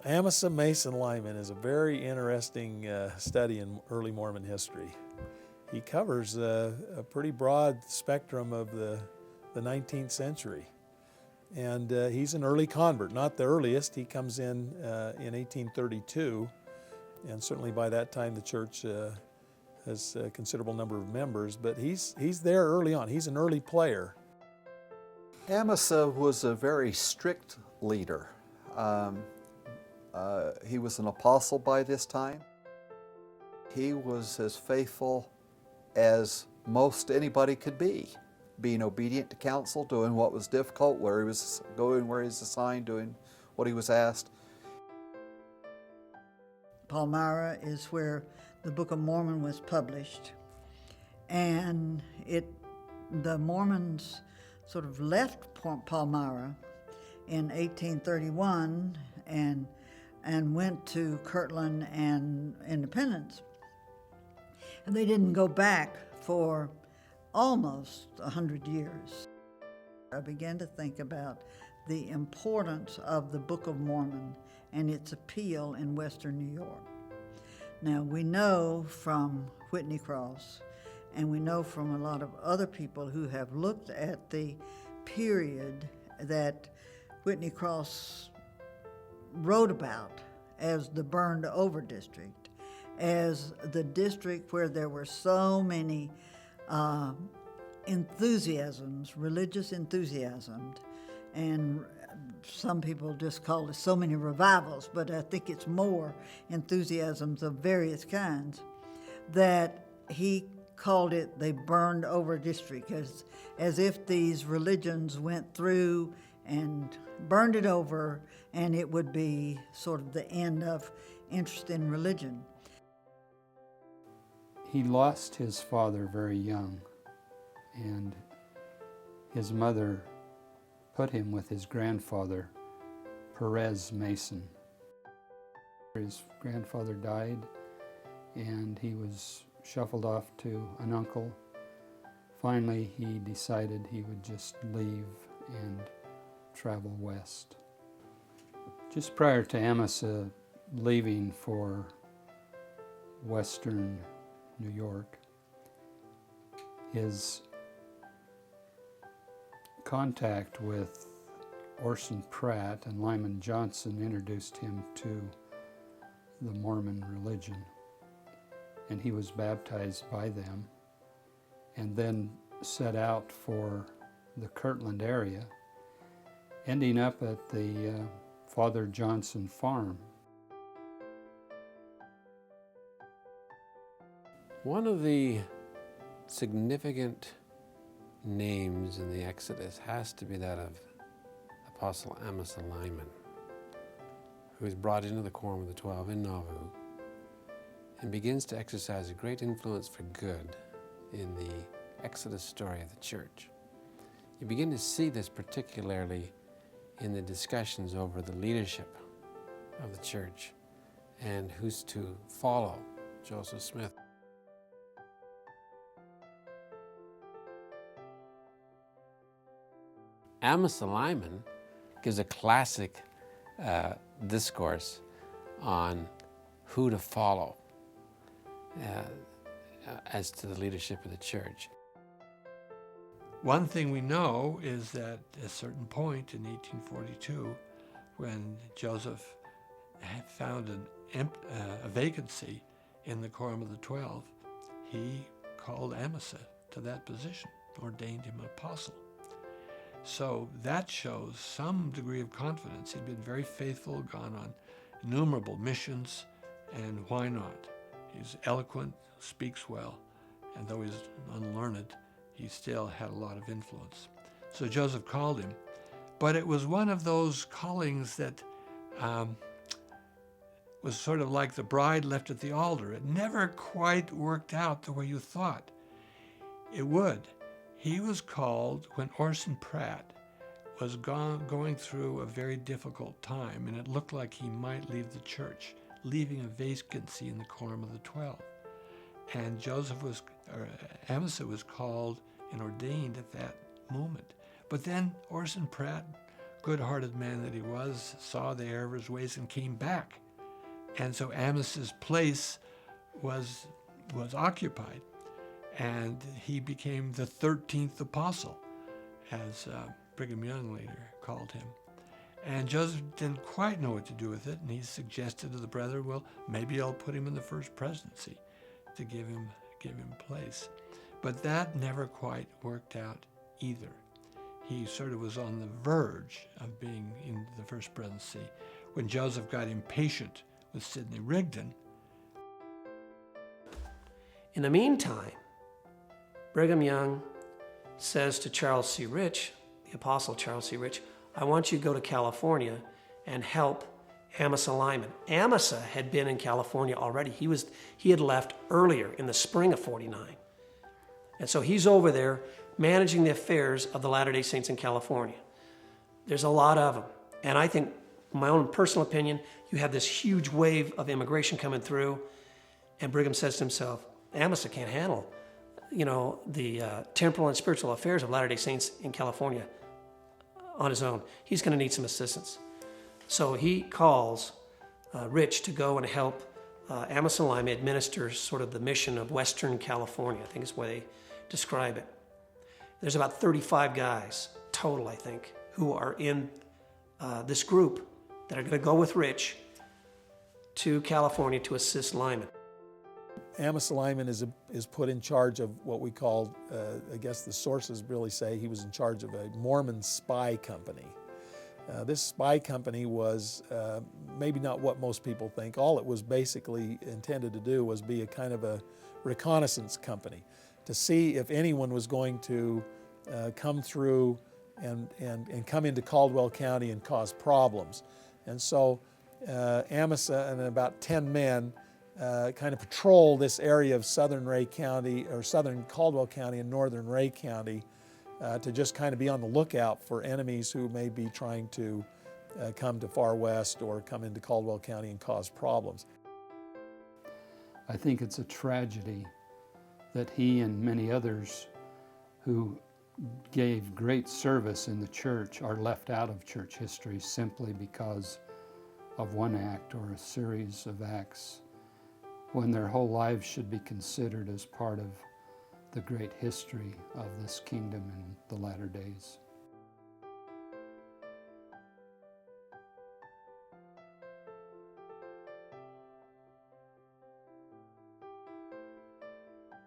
Amasa Mason Lyman is a very interesting study in early Mormon history. He covers a pretty broad spectrum of the 19th century. And he's an early convert, not the earliest. He comes in 1832, and certainly by that time the church has a considerable number of members, but he's there early on. He's an early player. Amasa was a very strict leader. He was an apostle by this time. He was as faithful as most anybody could be, being obedient to counsel, doing what was difficult, where he was going, where he was assigned, doing what he was asked. Palmyra is where the Book of Mormon was published, and the Mormons sort of left Palmyra in 1831 and went to Kirtland and Independence. And they didn't go back for almost 100 years. I began to think about the importance of the Book of Mormon and its appeal in Western New York. Now, we know from Whitney Cross, and we know from a lot of other people who have looked at the period that Whitney Cross wrote about as the burned over district, as the district where there were so many enthusiasms, religious enthusiasms, and some people just call it so many revivals, but I think it's more enthusiasms of various kinds, that he called it the burned over district, as if these religions went through and burned it over, and it would be sort of the end of interest in religion. He lost his father very young, and his mother put him with his grandfather, Perez Mason. His grandfather died, and he was shuffled off to an uncle. Finally, he decided he would just leave and travel west. Just prior to Amasa leaving for Western New York, his contact with Orson Pratt and Lyman Johnson introduced him to the Mormon religion, and he was baptized by them and then set out for the Kirtland area, ending up at the Father Johnson farm. One of the significant names in the Exodus has to be that of Apostle Amasa Lyman, who is brought into the Quorum of the 12 in Nauvoo and begins to exercise a great influence for good in the Exodus story of the church. You begin to see this particularly in the discussions over the leadership of the church and who's to follow Joseph Smith. Amasa Lyman gives a classic discourse on who to follow as to the leadership of the church. One thing we know is that at a certain point in 1842, when Joseph had found a vacancy in the Quorum of the 12, he called Amasa to that position, ordained him an apostle. So that shows some degree of confidence. He'd been very faithful, gone on innumerable missions, and why not? He's eloquent, speaks well, and though he's unlearned, he still had a lot of influence. So Joseph called him, but it was one of those callings that was sort of like the bride left at the altar. It never quite worked out the way you thought it would. He was called when Orson Pratt was going through a very difficult time, and it looked like he might leave the church, leaving a vacancy in the Quorum of the 12. And Amasa was called and ordained at that moment. But then Orson Pratt good-hearted man that he was, saw the error of his ways and came back. And so Amasa's place was occupied, and he became the 13th apostle, as Brigham Young later called him. And Joseph didn't quite know what to do with it, and he suggested to the brethren, well, maybe I'll put him in the first presidency to give him place. But that never quite worked out either. He sort of was on the verge of being in the first presidency when Joseph got impatient with Sidney Rigdon. In the meantime, Brigham Young says to Charles C. Rich, the apostle Charles C. Rich, I want you to go to California and help Amasa Lyman. Amasa had been in California already. He had left earlier in the spring of 49. And so he's over there managing the affairs of the Latter-day Saints in California. There's a lot of them. And I think, my own personal opinion, you have this huge wave of immigration coming through, and Brigham says to himself, Amasa can't handle, the temporal and spiritual affairs of Latter-day Saints in California on his own. He's going to need some assistance. So he calls Rich to go and help Amasa Lyman administer sort of the mission of Western California, I think is the way they describe it. There's about 35 guys total, I think, who are in this group that are going to go with Rich to California to assist Lyman. Amasa Lyman is put in charge of what we call, I guess the sources really say he was in charge of a Mormon spy company. This spy company was maybe not what most people think. All it was basically intended to do was be a kind of a reconnaissance company to see if anyone was going to come through and come into Caldwell County and cause problems. And so Amasa and about 10 men kind of patrol this area of southern Ray County, or southern Caldwell County and northern Ray County, to just kind of be on the lookout for enemies who may be trying to come to Far West or come into Caldwell County and cause problems. I think it's a tragedy that he and many others who gave great service in the church are left out of church history simply because of one act or a series of acts, when their whole lives should be considered as part of the great history of this kingdom in the latter days.